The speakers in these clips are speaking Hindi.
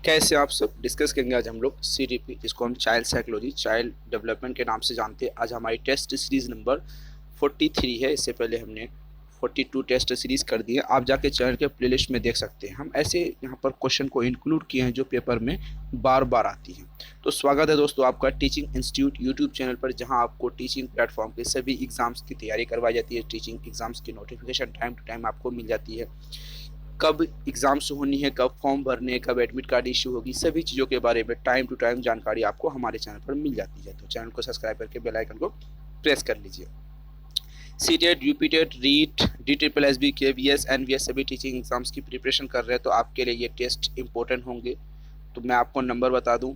कैसे आप सब डिस्कस करेंगे आज हम लोग CDP, जिसको हम चाइल्ड साइकोलॉजी, चाइल्ड डेवलपमेंट के नाम से जानते हैं। आज हमारी टेस्ट सीरीज नंबर 43 है। इससे पहले हमने 42 टेस्ट सीरीज कर दी है। आप जाके चैनल के प्लेलिस्ट में देख सकते हैं। हम ऐसे यहाँ पर क्वेश्चन को इंक्लूड किए हैं जो पेपर में बार बार आती हैं। तो स्वागत है दोस्तों आपका टीचिंग इंस्टीट्यूट यूट्यूब चैनल पर, जहाँ आपको टीचिंग प्लेटफॉर्म के सभी एग्जाम्स की तैयारी करवाई जाती है। टीचिंग एग्जाम्स की नोटिफिकेशन टाइम टू टाइम आपको मिल जाती है। कब एग्जाम्स होनी है, कब फॉर्म भरने, कब एडमिट कार्ड इशू होगी, सभी चीज़ों के बारे में टाइम टू टाइम जानकारी आपको हमारे चैनल पर मिल जाती है। तो चैनल को सब्सक्राइब करके बेल आइकन को प्रेस कर लीजिए। CTET, UPTET, REET, DSSB, KVS, NVS सभी टीचिंग एग्जाम्स की प्रिपरेशन कर रहे हैं तो आपके लिए ये टेस्ट इंपॉर्टेंट होंगे। तो मैं आपको नंबर बता दूं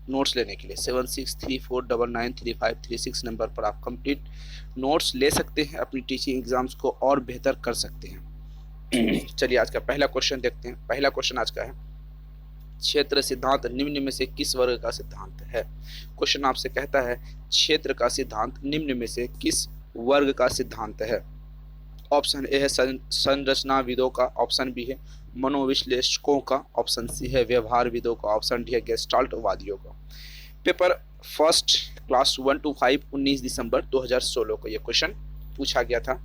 नोट्स लेने के लिए 7634993536 नंबर पर आप कंप्लीट नोट्स ले सकते हैं, अपनी टीचिंग एग्जाम्स को और बेहतर कर सकते हैं। चलिए आज का पहला क्वेश्चन देखते हैं। पहला क्वेश्चन आज का है, क्षेत्र सिद्धांत निम्न में से किस वर्ग का सिद्धांत है। क्वेश्चन आपसे कहता है क्षेत्र का सिद्धांत निम्न में से किस वर्ग का सिद्धांत है। ऑप्शन ए है संरचनाविदों का, ऑप्शन बी है मनोविश्लेषकों का, ऑप्शन सी है व्यवहारविदों का, ऑप्शन डी है गेस्टाल्टवादियों का। पेपर फर्स्ट क्लास 1 to 5 19 दिसंबर 2016 को यह क्वेश्चन पूछा गया था।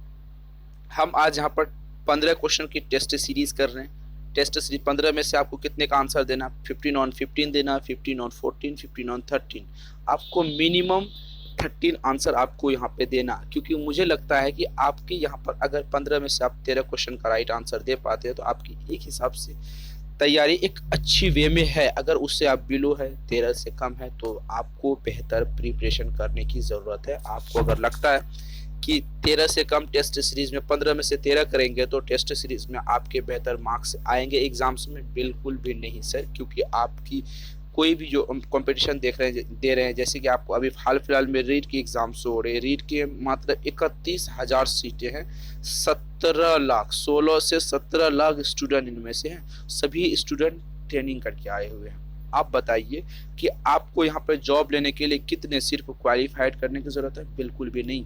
हम आज यहाँ पर 15 क्वेश्चन की टेस्ट सीरीज कर रहे हैं। टेस्ट सीरीज 15 में से आपको कितने का आंसर देना, 15 on 15 देना, 15 on 14, 15 on 13। आपको मिनिमम 13 आंसर आपको यहाँ पे देना, क्योंकि मुझे लगता है कि आपके यहाँ पर अगर 15 में से आप 13 क्वेश्चन का राइट आंसर दे पाते हैं तो आपकी एक हिसाब से तैयारी एक अच्छी वे में है। अगर उससे आप बिलो है, 13 से कम है, तो आपको बेहतर प्रिपरेशन करने की ज़रूरत है। आपको अगर लगता है कि 13 से कम टेस्ट सीरीज में 15 में से 13 करेंगे तो टेस्ट सीरीज में आपके बेहतर मार्क्स आएंगे एग्जाम्स में, बिल्कुल भी नहीं सर। क्योंकि आपकी कोई भी जो कंपटीशन दे रहे हैं, जैसे कि आपको अभी हाल फिलहाल में रीट की एग्जाम्स हो रहे हैं, रीट के मात्र 31,000 सीटें हैं, 17 लाख 16 से 17 लाख स्टूडेंट इनमें से हैं। सभी स्टूडेंट ट्रेनिंग करके आए हुए हैं। आप बताइए कि आपको यहाँ पर जॉब लेने के लिए कितने सिर्फ क्वालिफाइड करने की जरूरत है, बिल्कुल भी नहीं।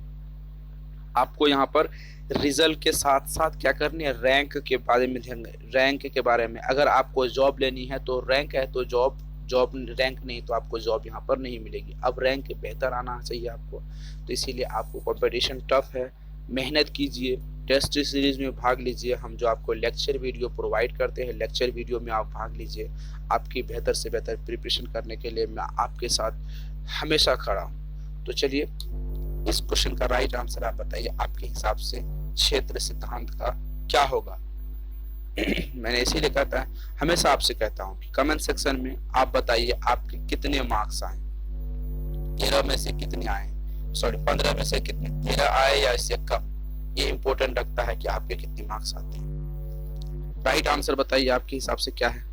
आपको यहाँ पर रिजल्ट के साथ साथ क्या करनी है, रैंक के बारे में ध्यान, रैंक के बारे में। अगर आपको जॉब लेनी है तो रैंक है तो जॉब, रैंक नहीं तो आपको जॉब यहाँ पर नहीं मिलेगी। अब रैंक बेहतर आना चाहिए आपको, तो इसीलिए आपको कंपटीशन टफ है, मेहनत कीजिए, टेस्ट सीरीज में भाग लीजिए। हम जो आपको लेक्चर वीडियो प्रोवाइड करते हैं, लेक्चर वीडियो में आप भाग लीजिए। आपकी बेहतर से बेहतर प्रिपरेशन करने के लिए मैं आपके साथ हमेशा खड़ा हूँ। तो चलिए इस क्वेश्चन का राइट आंसर आप बताइए, आपके हिसाब से क्षेत्र सिद्धांत का क्या होगा। मैंने इसीलिए कहता है, हमेशा आपसे कहता हूँ कि कमेंट सेक्शन में आप बताइए आपके कितने मार्क्स आए, 13 में से कितने आए, सॉरी 15 में से कितने, 13 आए या इससे कम। ये इंपॉर्टेंट रखता है कि आपके कितने मार्क्स आते हैं। राइट आंसर बताइए आपके हिसाब से क्या है।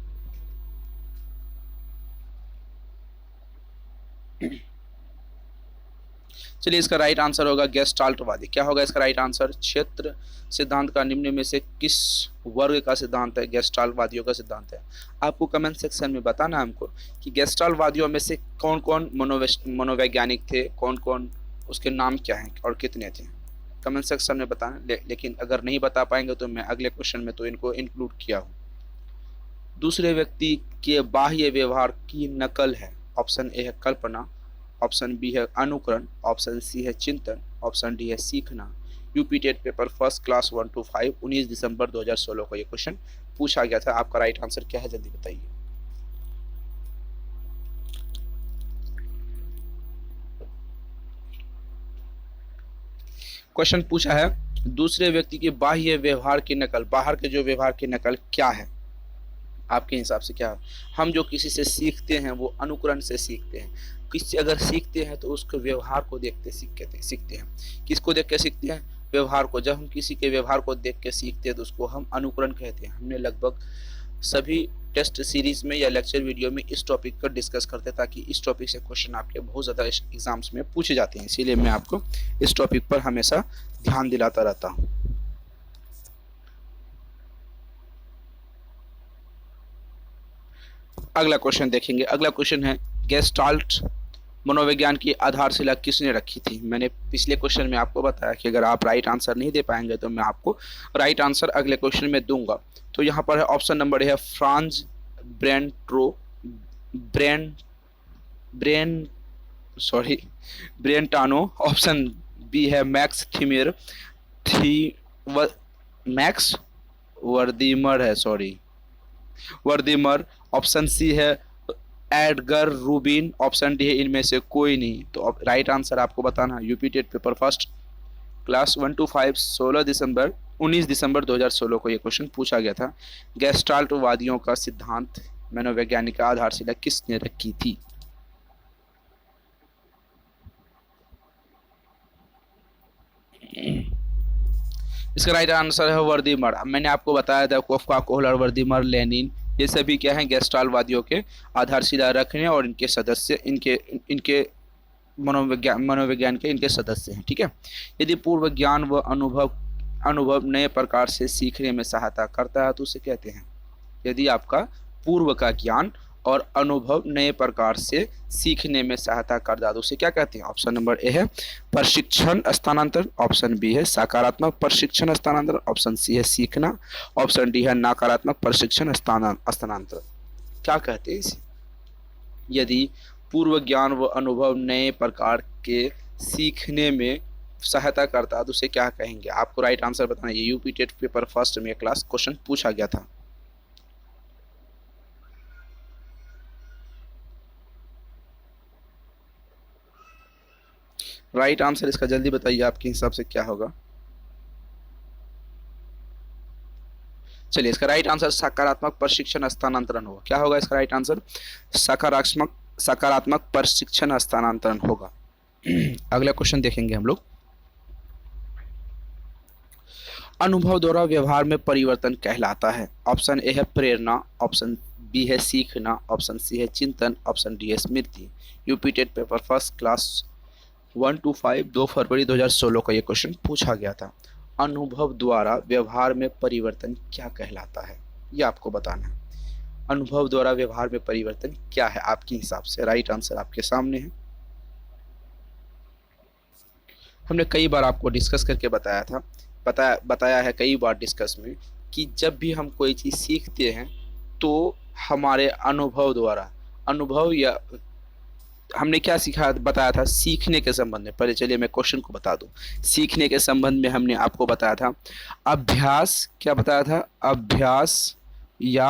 चलिए इसका राइट आंसर होगा गेस्टाल्टवादी। क्या होगा इसका राइट आंसर, क्षेत्र सिद्धांत का निम्न में से किस वर्ग का सिद्धांत है, गेस्टाल्टवादियों का सिद्धांत है। आपको कमेंट सेक्शन में बताना हमको कि गेस्टाल्टवादियों में से कौन कौन मनोवैज्ञानिक थे, कौन कौन, उसके नाम क्या हैं और कितने थे। कमेंट सेक्शन में बताना। लेकिन अगर नहीं बता पाएंगे तो मैं अगले क्वेश्चन में तो इनको इंक्लूड किया हूँ। दूसरे व्यक्ति के बाह्य व्यवहार की नकल है। ऑप्शन ए है कल्पना, ऑप्शन बी है अनुकरण, ऑप्शन सी है चिंतन, ऑप्शन डी है सीखना। UPTET paper first class 1 to 5 19 दिसंबर 2016 को ये क्वेश्चन पूछा गया था। आपका राइट आंसर क्या है, जल्दी बताइए। क्वेश्चन पूछा है दूसरे व्यक्ति के बाह्य व्यवहार की नकल, बाहर के जो व्यवहार की नकल क्या है आपके हिसाब से क्या है। हम जो किसी से सीखते हैं वो अनुकरण से सीखते हैं। किसी अगर सीखते हैं तो उसके व्यवहार को देख के सीखते हैं। किसको देख के सीखते हैं, व्यवहार को। जब हम किसी के व्यवहार को देख के सीखते हैं तो उसको हम अनुकरण कहते हैं। हमने लगभग सभी टेस्ट सीरीज में या लेक्चर वीडियो में इस टॉपिक पर डिस्कस करते हैं, ताकि इस टॉपिक से क्वेश्चन आपके बहुत ज़्यादा एग्जाम्स में पूछे जाते हैं। इसीलिए मैं आपको इस टॉपिक पर हमेशा ध्यान दिलाता रहता हूँ। अगला क्वेश्चन देखेंगे। अगला क्वेश्चन है गेस्टाल्ट मनोविज्ञान की आधारशिला किसने रखी थी। मैंने पिछले क्वेश्चन में आपको बताया कि अगर आप राइट आंसर नहीं दे पाएंगे तो मैं आपको राइट आंसर अगले क्वेश्चन में दूंगा। तो यहाँ पर है ऑप्शन नंबर है फ्रांज ब्रेंट्रो ब्रेन ब्रेन सॉरी ब्रेंटानो। ऑप्शन बी है मैक्स थिमिर थी व, मैक्स वर्दीमर है, सॉरी वर्दीमर। ऑप्शन सी है एडगर रूबिन। ऑप्शन डी है इनमें से कोई नहीं। तो राइट आंसर आपको बताना है। UP TET paper first class 1 to 5 19 दिसंबर 2016 को ये क्वेश्चन पूछा गया था। गेस्टाल्ट वादियों का सिद्धांत मनोवैज्ञानिक आधारशिला किसने रखी थी? इसका राइट आंसर है वर्दीमर। मैंने आपको बताया था कोफका, कोहलर, वर्दीमर, लेनिन ये सभी क्या हैं गेस्टाल्टवादियों के आधारशिला रखने और इनके सदस्य इनके इनके मनोविज्ञान के इनके सदस्य हैं। ठीक है। यदि पूर्व ज्ञान व अनुभव नए प्रकार से सीखने में सहायता करता है तो उसे कहते हैं। यदि आपका पूर्व का ज्ञान और अनुभव नए प्रकार से सीखने में सहायता करता है तो उसे क्या कहते हैं? ऑप्शन नंबर ए है प्रशिक्षण स्थानांतरण। ऑप्शन बी है सकारात्मक प्रशिक्षण स्थानांतरण। ऑप्शन सी है सीखना। ऑप्शन डी है नकारात्मक प्रशिक्षण स्थानांतरण। क्या कहते हैं इसे? यदि पूर्व ज्ञान व अनुभव नए प्रकार के सीखने में सहायता करता है तो उसे क्या कहेंगे? आपको राइट आंसर बताना है। यूपी टेट पेपर फर्स्ट में क्लास क्वेश्चन पूछा गया था। राइट आंसर इसका जल्दी बताइए आपके हिसाब से क्या होगा? चलिए इसका राइट आंसर सकारात्मक प्रशिक्षण स्थानांतरण होगा। क्या होगा इसका राइट आंसर? सकारात्मक प्रशिक्षण स्थानांतरण होगा। अगला क्वेश्चन देखेंगे हम लोग। अनुभव द्वारा व्यवहार में परिवर्तन कहलाता है। ऑप्शन ए है प्रेरणा। ऑप्शन बी है सीखना। ऑप्शन सी है चिंतन। ऑप्शन डी है स्मृति। UP TET paper first class 1 to 5 2 फरवरी 2016 का ये क्वेश्चन पूछा गया था। अनुभव द्वारा व्यवहार में परिवर्तन क्या कहलाता है ये आपको बताना है। अनुभव द्वारा व्यवहार में परिवर्तन क्या है आपके हिसाब से? राइट आंसर आपके सामने है। हमने कई बार आपको डिस्कस करके बताया है कई बार डिस्कस में कि जब भी हम कोई चीज़ सीखते हैं तो हमारे अनुभव द्वारा या हमने क्या सीखा बताया था सीखने के संबंध में। पहले चलिए मैं क्वेश्चन को बता दूं। सीखने के संबंध में हमने आपको बताया था अभ्यास। क्या बताया था? अभ्यास या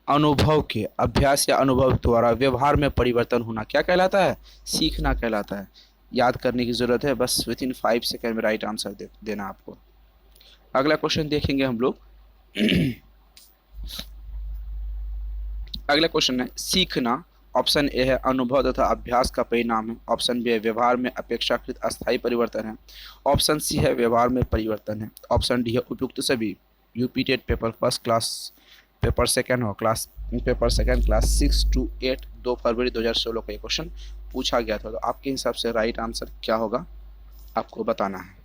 अनुभव द्वारा व्यवहार में परिवर्तन होना क्या कहलाता है? सीखना कहलाता है। याद करने की जरूरत है, बस विथिन 5 सेकेंड में राइट आंसर देना आपको। अगला क्वेश्चन देखेंगे हम लोग। अगला क्वेश्चन है सीखना। ऑप्शन ए है अनुभव तथा अभ्यास का परिणाम है। ऑप्शन बी है व्यवहार में अपेक्षाकृत अस्थायी परिवर्तन है। ऑप्शन सी है व्यवहार में परिवर्तन है। ऑप्शन डी है उपयुक्त सभी। UP TET paper first class paper second class 6 to 8 2 फरवरी 2016 का ये क्वेश्चन पूछा गया था। तो आपके हिसाब से राइट आंसर क्या होगा आपको बताना है।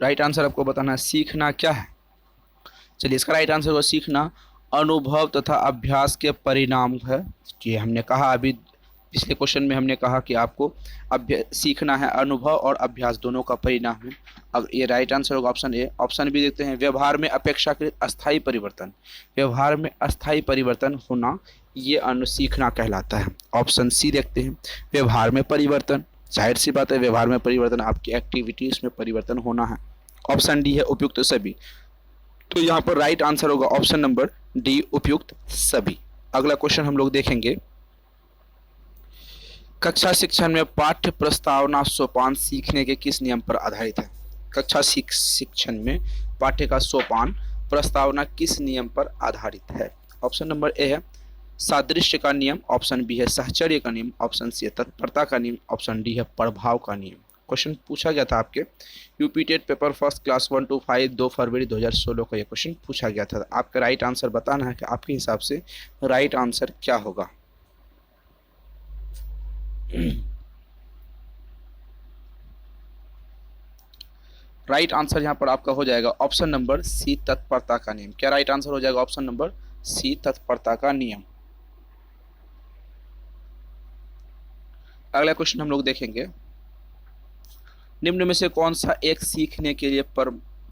राइट आंसर आपको बताना है। सीखना क्या है? चलिए इसका राइट आंसर होगा सीखना अनुभव तथा अभ्यास के परिणाम है। ये हमने कहा अभी पिछले क्वेश्चन में हमने कहा कि आपको सीखना है अनुभव और अभ्यास दोनों का परिणाम है। अब ये राइट आंसर होगा ऑप्शन ए। ऑप्शन बी देखते हैं व्यवहार में अपेक्षाकृत अस्थायी परिवर्तन। व्यवहार में अस्थायी परिवर्तन होना ये सीखना कहलाता है। ऑप्शन सी देखते हैं व्यवहार में परिवर्तन। जाहिर सी बात है व्यवहार में परिवर्तन आपकी एक्टिविटीज में परिवर्तन होना है। ऑप्शन डी है उपयुक्त सभी। तो यहाँ पर राइट आंसर होगा ऑप्शन नंबर डी उपयुक्त सभी। अगला क्वेश्चन हम लोग देखेंगे। कक्षा शिक्षण में पाठ्य प्रस्तावना सोपान सीखने के किस नियम पर आधारित है? कक्षा शिक्षण में पाठ्य का सोपान प्रस्तावना किस नियम पर आधारित है? ऑप्शन नंबर ए है सादृश्य का नियम। ऑप्शन बी है साहचर्य का नियम। ऑप्शन सी है तत्परता का नियम। ऑप्शन डी है प्रभाव का नियम। क्वेश्चन पूछा गया था आपके UP TET paper first class 1 to 5 2 फरवरी 2016 का ये क्वेश्चन पूछा गया था। आपका राइट आंसर बताना है कि आपके हिसाब से राइट आंसर क्या होगा। राइट आंसर यहाँ पर आपका हो जाएगा ऑप्शन नंबर सी तत्परता का नियम। क्या राइट आंसर हो जाएगा? ऑप्शन नंबर सी तत्परता का नियम। अगला क्वेश्चन हम लोग देखेंगे, निम्न में से कौन सा एक सीखने के लिए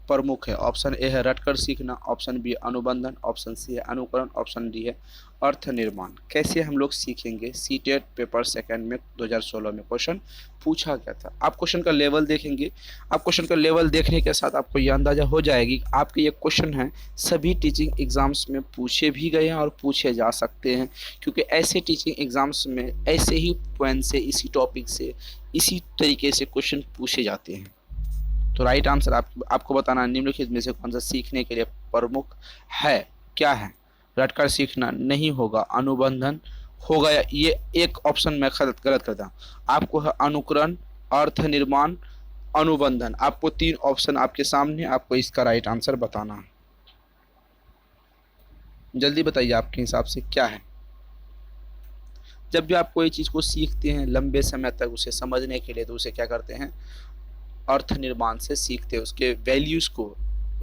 प्रमुख है? ऑप्शन ए है रटकर सीखना, ऑप्शन बी अनुबंधन, ऑप्शन सी है अनुकरण, ऑप्शन डी है अर्थ निर्माण। कैसे हम लोग सीखेंगे? सीटेट पेपर सेकंड में 2016 में क्वेश्चन पूछा गया था। आप क्वेश्चन का लेवल देखेंगे, आप क्वेश्चन का लेवल देखने के साथ आपको यह अंदाजा हो जाएगी आपके ये क्वेश्चन हैं सभी टीचिंग एग्जाम्स में पूछे भी गए हैं और पूछे जा सकते हैं, क्योंकि ऐसे टीचिंग एग्जाम्स में ऐसे ही पॉइंट से, इसी टॉपिक से, इसी तरीके से क्वेश्चन पूछे जाते हैं। तो राइट आंसर आपको बताना निम्नलिखित में से कौन सा सीखने के लिए प्रमुख है? क्या है? रटकर सीखना नहीं होगा, अनुबंधन होगा, ये एक ऑप्शन मैं गलत करता। आपको है अनुकरण, अर्थ निर्माण, अनुबंधन। आपको 3 ऑप्शन आपके सामने, आपको इसका राइट आंसर बताना है। जल्दी बताइए आपके हिसाब से क्या है? जब भी आप कोई चीज़ को सीखते हैं लंबे समय तक उसे समझने के लिए, तो उसे क्या करते हैं? अर्थ निर्माण से सीखते हैं, उसके वैल्यूज़ को,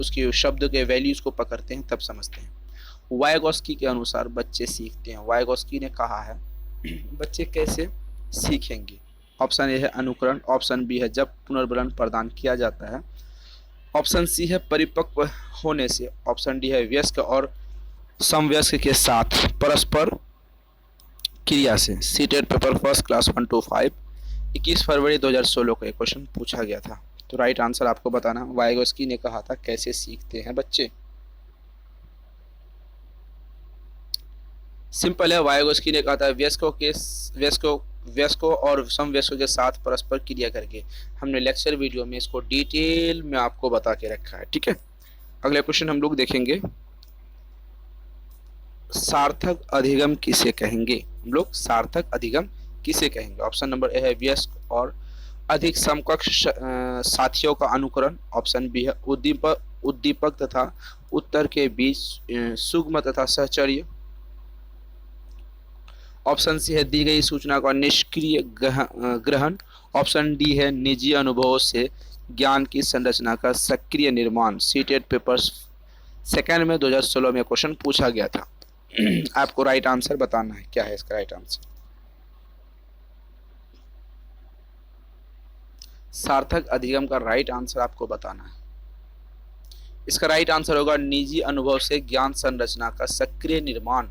उसके शब्द के वैल्यूज़ को पकड़ते हैं, तब समझते हैं। वाइगोस्की के अनुसार बच्चे सीखते हैं। वाइगोस्की ने कहा है बच्चे कैसे सीखेंगे? ऑप्शन ए है अनुकरण, ऑप्शन बी है जब पुनर्बलन प्रदान किया जाता है, ऑप्शन सी है परिपक्व होने से, ऑप्शन डी है वयस्क और समवयस्क के साथ परस्पर क्रिया से। CTET paper first class 1 to 5 21 फरवरी 2016 को एक क्वेश्चन पूछा गया था। तो राइट आंसर आपको बताना, वाइगोस्की ने कहा था कैसे सीखते हैं बच्चे। सिंपल है, वाइगोस्की ने कहा था वयस्कों और समवयस्कों के साथ परस्पर क्रिया करके। हमने लेक्चर वीडियो में इसको डिटेल में आपको बता के रखा है, ठीक है। अगला क्वेश्चन हम लोग देखेंगे, सार्थक अधिगम किसे कहेंगे? हम लोग सार्थक अधिगम किसे कहेंगे? ऑप्शन नंबर ए है वयस्क और अधिक समकक्ष साथियों का अनुकरण, ऑप्शन बी है उद्दीपक तथा उत्तर के बीच सुगम तथा सहचर्य, ऑप्शन सी है दी गई सूचना का निष्क्रिय ग्रहण, ऑप्शन डी है निजी अनुभवों से ज्ञान की संरचना का सक्रिय निर्माण। सीटेट पेपर्स सेकंड में 2016 में क्वेश्चन पूछा गया था। आपको राइट आंसर बताना है, क्या है इसका राइट आंसर? सार्थक अधिगम का राइट आंसर आपको बताना है। इसका राइट आंसर होगा निजी अनुभव से ज्ञान संरचना का सक्रिय निर्माण।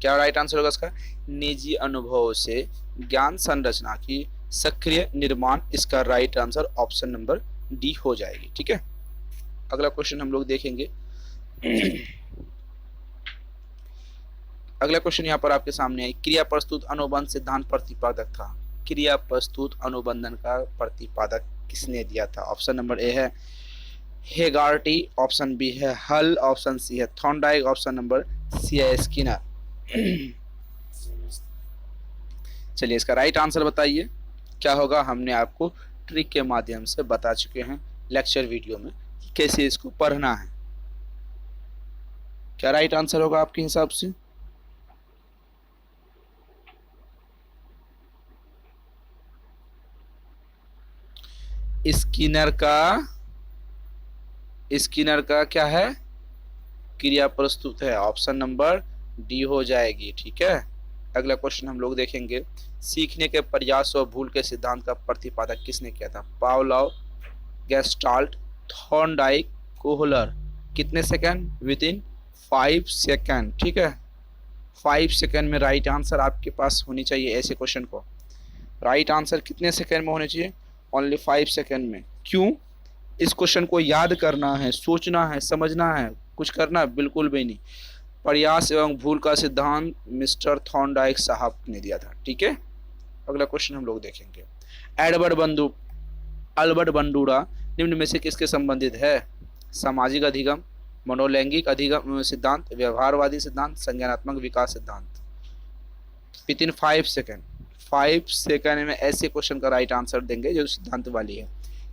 क्या राइट आंसर होगा इसका? निजी अनुभव से ज्ञान संरचना की सक्रिय निर्माण। इसका right answer option number D हो जाएगी, ठीक है। अगला क्वेश्चन हम लोग देखेंगे। अगला क्वेश्चन यहाँ पर आपके सामने है, क्रिया प्रस्तुत अनुबंध सिद्धांत प्रतिपादक था। क्रिया प्रस्तुत अनुबंधन का प्रतिपादक किसने दिया था? ऑप्शन नंबर ए है हेगार्टी, ऑप्शन बी है हल, ऑप्शन सी है थॉर्नडाइक, ऑप्शन नंबर सी है स्किनर। चलिए इसका राइट आंसर बताइए क्या होगा? हमने आपको ट्रिक के माध्यम से बता चुके हैं लेक्चर वीडियो में कैसे इसको पढ़ना है। क्या राइट आंसर होगा आपके हिसाब से? स्किनर का क्या है? क्रिया प्रस्तुत है, ऑप्शन नंबर डी हो जाएगी, ठीक है। अगला क्वेश्चन हम लोग देखेंगे, सीखने के प्रयास और भूल के सिद्धांत का प्रतिपादक किसने किया था? Pavlov, gestalt, Thorndike, Kohler. कितने सेकंड? विद इन 5 सेकंड, ठीक है। 5 सेकंड में राइट आंसर आपके पास होनी चाहिए। ऐसे क्वेश्चन को राइट आंसर कितने सेकंड में होने चाहिए? ओनली 5 सेकंड में। क्यों? इस क्वेश्चन को याद करना है, सोचना है, समझना है, कुछ करना है बिल्कुल भी नहीं। प्रयास एवं भूल का सिद्धांत मिस्टर थॉर्नडाइक साहब ने दिया था, ठीक है। अगला क्वेश्चन हम लोग देखेंगे, अल्बर्ट बंडूरा निम्न में से किसके संबंधित है? सामाजिक अधिगम, मनोलैंगिक अधिगम सिद्धांत, व्यवहारवादी सिद्धांत, संज्ञानात्मक विकास सिद्धांत। विद इन 5 सेकंड, 5 सेकंड में ऐसे क्वेश्चन का राइट आंसर देंगे जो सिद्धांत वाली है,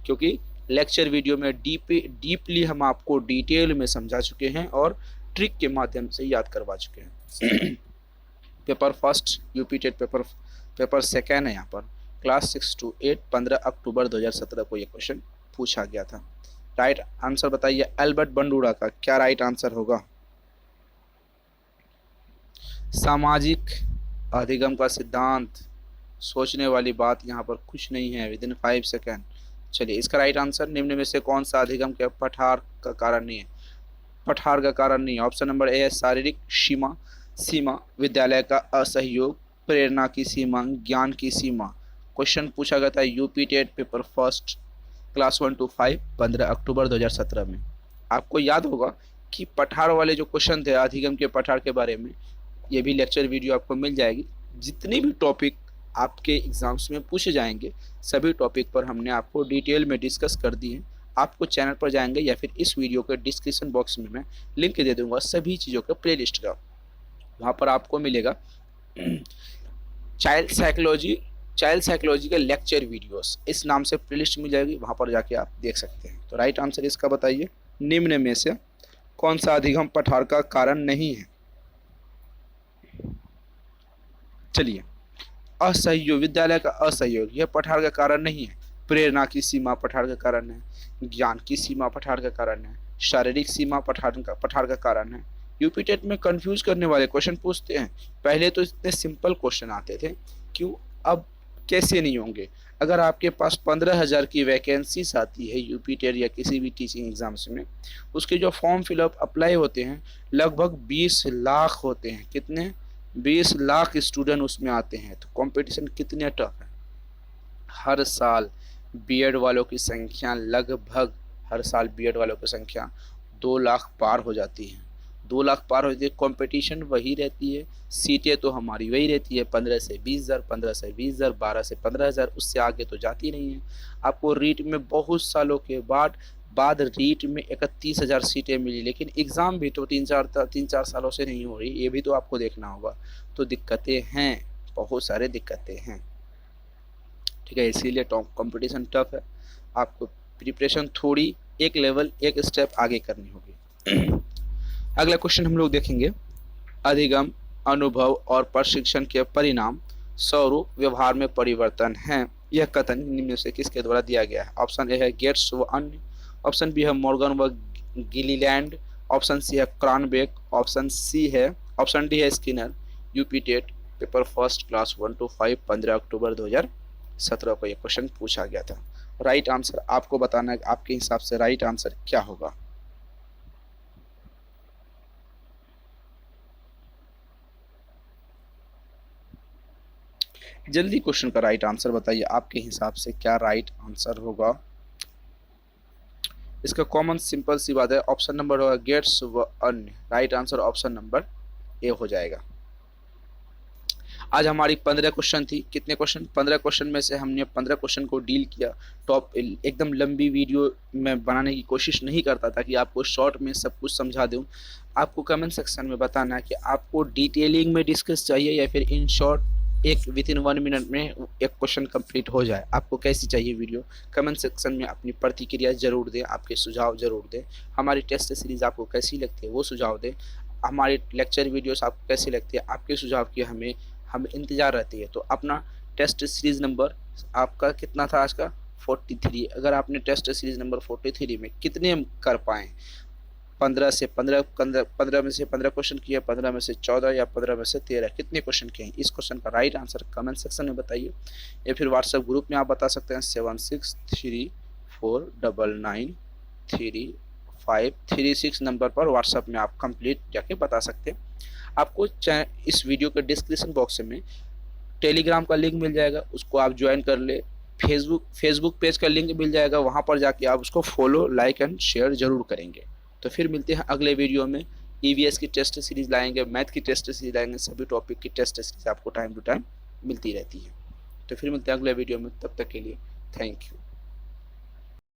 क्योंकि लेक्चर वीडियो में डीपली हम आपको डिटेल में समझा चुके हैं और ट्रिक के माध्यम से याद करवा चुके हैं। Paper first UP TET paper second है यहाँ पर, क्लास 6 to 8 15 अक्टूबर 2017 को ये क्वेश्चन पूछा गया था। राइट आंसर बताइए अल्बर्ट बंडूरा का क्या राइट आंसर होगा? सामाजिक अधिगम का सिद्धांत, सोचने वाली बात यहाँ पर कुछ नहीं है, विद इन 5 सेकेंड। चलिए इसका राइट आंसर, निम्न में से कौन सा अधिगम के पठार का कारण नहीं है? पठार का कारण नहीं है। ऑप्शन नंबर ए है शारीरिक सीमा, सीमा विद्यालय का असहयोग, प्रेरणा की सीमा, ज्ञान की सीमा। क्वेश्चन पूछा गया था UP TET paper first class 1 to 5 15 अक्टूबर 2017 में। आपको याद होगा कि पठार वाले जो क्वेश्चन थे अधिगम के पठार के बारे में, ये भी लेक्चर वीडियो आपको मिल जाएगी। जितने भी टॉपिक आपके एग्जाम्स में पूछे जाएंगे सभी टॉपिक पर हमने आपको डिटेल में डिस्कस कर दिए हैं। आपको चैनल पर जाएंगे या फिर इस वीडियो के डिस्क्रिप्शन बॉक्स में मैं लिंक दे दूंगा सभी चीज़ों का प्लेलिस्ट का, वहाँ पर आपको मिलेगा चाइल्ड साइकोलॉजी के लेक्चर वीडियोस, इस नाम से प्लेलिस्ट मिल जाएगी, वहाँ पर जाके आप देख सकते हैं। तो राइट आंसर इसका बताइए, निम्न में से कौन सा अधिगम पठार का कारण नहीं है? चलिए, असहयोग, विद्यालय का असहयोग यह पठार का कारण नहीं है। प्रेरणा की सीमा पठार का कारण है, ज्ञान की सीमा पठार का कारण है, शारीरिक सीमा पठार का कारण है। यूपी टेट में कंफ्यूज करने वाले क्वेश्चन पूछते हैं। पहले तो इतने सिंपल क्वेश्चन आते थे, क्यों अब कैसे नहीं होंगे? अगर आपके पास 15,000 की वैकेंसीज आती है यूपी टेट या किसी भी टीचिंग एग्जाम्स में, उसके जो फॉर्म फिलअप अप्लाई होते हैं लगभग 20 लाख होते हैं। कितने? 20 लाख स्टूडेंट उसमें आते हैं। तो कंपटीशन कितने टफ है। हर साल बीएड वालों की संख्या लगभग, हर साल बीएड वालों की संख्या 2 लाख पार हो जाती है। 2 लाख पार हो जाती है, कंपटीशन वही रहती है, सीटें तो हमारी वही रहती है 15 से 20,000, 15 से 20,000, 12 से 15,000, उससे आगे तो जाती नहीं है। आपको रीट में बहुत सालों के बाद रीट में 31,000 सीटें मिली, लेकिन एग्ज़ाम भी तो 3-4 सालों से नहीं हो रही, ये भी तो आपको देखना होगा। तो दिक्कतें हैं, बहुत सारे दिक्कतें हैं, ठीक है। इसीलिए कंपटीशन टफ है, आपको प्रिपरेशन थोड़ी एक लेवल एक स्टेप आगे करनी होगी। अगला क्वेश्चन हम लोग देखेंगे, अधिगम, अनुभव और प्रशिक्षण के परिणाम स्वरूप व्यवहार में परिवर्तन है। यह कथन निम्न में से किसके द्वारा दिया गया है? ऑप्शन ए है गेट्स व अन्य, ऑप्शन बी है मॉर्गन व गिलीलैंड, ऑप्शन सी है क्रॉनबेक, ऑप्शन डी है Skinner. UP TET paper first class 1 to 5 15 अक्टूबर 2017 को यह क्वेश्चन पूछा गया था। राइट आंसर आपको बताना है, आपके हिसाब से राइट आंसर क्या होगा? जल्दी क्वेश्चन का राइट आंसर बताइए, आपके हिसाब से क्या राइट आंसर होगा? इसका कॉमन सिंपल सी बात है, ऑप्शन नंबर होगा गेट्स व अन्य। Right answer option number A हो जाएगा। आज हमारी 15 क्वेश्चन थी। कितने क्वेश्चन? 15 क्वेश्चन में से हमने 15 क्वेश्चन को डील किया। टॉप एकदम लंबी वीडियो में बनाने की कोशिश नहीं करता था कि आपको शॉर्ट में सब कुछ समझा दूं। आपको कमेंट सेक्शन में बताना है कि आपको डिटेलिंग में डिस्कस चाहिए या फिर इन शॉर्ट एक विद इन 1 मिनट में एक क्वेश्चन कंप्लीट हो जाए। आपको कैसी चाहिए वीडियो? कमेंट सेक्शन में अपनी प्रतिक्रिया जरूर दें, आपके सुझाव जरूर दें। हमारी टेस्ट सीरीज़ आपको कैसी लगती है वो सुझाव दें। हमारी लेक्चर वीडियोस आपको कैसी लगती है, आपके सुझाव की हमें इंतज़ार रहती है। तो अपना टेस्ट सीरीज़ नंबर आपका कितना था आज का? 43। अगर आपने टेस्ट सीरीज़ नंबर 43 में कितने कर पाएँ? 15 में से 15 क्वेश्चन किए, 15 में से 14 या 15 में से 13, कितने क्वेश्चन किए हैं? इस क्वेश्चन का राइट आंसर कमेंट सेक्शन में बताइए, या फिर व्हाट्सएप ग्रुप में आप बता सकते हैं 7634993536 नंबर पर व्हाट्सएप में आप कंप्लीट जाके बता सकते हैं। आपको इस वीडियो के डिस्क्रिप्शन बॉक्स में टेलीग्राम का लिंक मिल जाएगा, उसको आप ज्वाइन कर ले। फेसबुक पेज का लिंक मिल जाएगा, वहाँ पर जाके आप उसको फॉलो, लाइक एंड शेयर जरूर करेंगे। तो फिर मिलते हैं अगले वीडियो में। ईवीएस की टेस्ट सीरीज लाएंगे, मैथ की टेस्ट सीरीज लाएंगे, सभी टॉपिक की टेस्ट सीरीज आपको टाइम टू टाइम मिलती रहती है। तो फिर मिलते हैं अगले वीडियो में, तब तक के लिए थैंक यू।